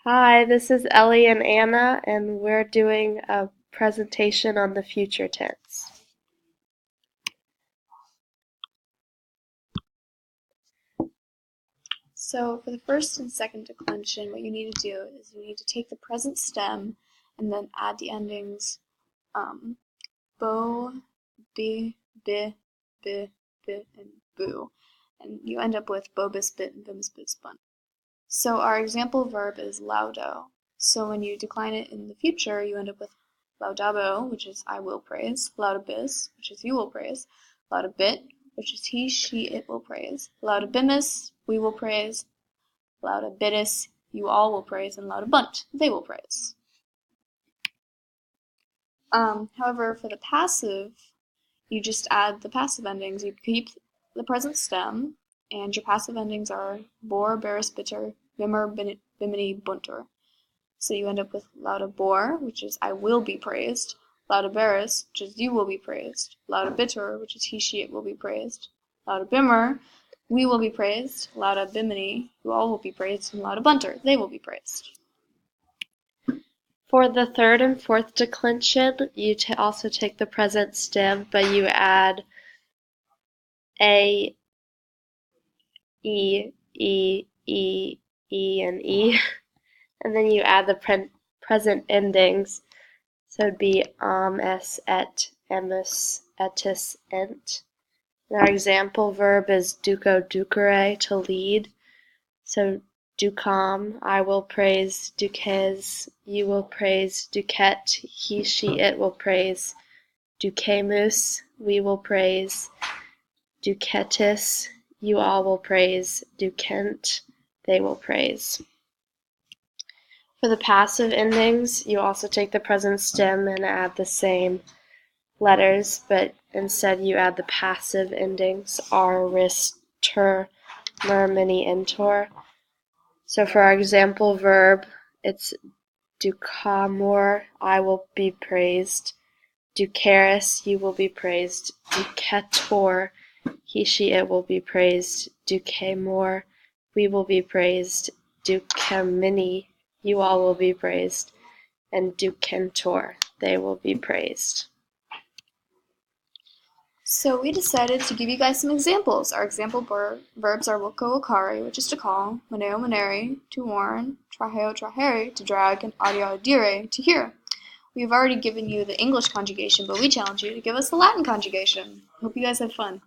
Hi, this is Ellie and Anna, and we're doing a presentation on the future tense. So for the first and second declension, what you need to do is you need to take the present stem and then add the endings bo, bi, bi, and boo. And you end up with bobus, bit, and bims, bits, bun. So our example verb is laudo. So when you decline it in the future, you end up with laudabo, which is I will praise, laudabis, which is you will praise, laudabit, which is he, she, it will praise, laudabimus, we will praise, laudabitus, you all will praise, and laudabunt, they will praise. However, for the passive, you just add the passive endings. You keep the present stem, and your passive endings are bor, beris, bitter, bimmer, bimini, bunter. So you end up with laudabor, which is I will be praised, laudaberis, which is you will be praised, laudabitter, which is he, she, it will be praised, laudabimmer, we will be praised, laudabimini, you all will be praised, and laudabunter, they will be praised. For the third and fourth declension, you also take the present stem, but you add A, E, E, E, E, and E, and then you add the present endings. So it'd be es, et, emus, etis, ent. And our example verb is duco, ducere, to lead. So ducam, I will praise, duces, you will praise, duquet, he, she, it will praise, duquemus, we will praise, duquetis, you all will praise, duquent, they will praise. For the passive endings, you also take the present stem and add the same letters, but instead you add the passive endings, ar, ris, ter, mer, mini, entor. So for our example verb, it's ducamor, I will be praised, ducaris, you will be praised, ducator, he, she, it will be praised, ducamor, we will be praised, ducamini, you all will be praised, and ducentor, they will be praised. So we decided to give you guys some examples. Our example verbs are woko wakari, which is to call, moneo monere, to warn, traheo trahere, to drag, and audio audire, to hear. We've already given you the English conjugation, but we challenge you to give us the Latin conjugation. Hope you guys have fun.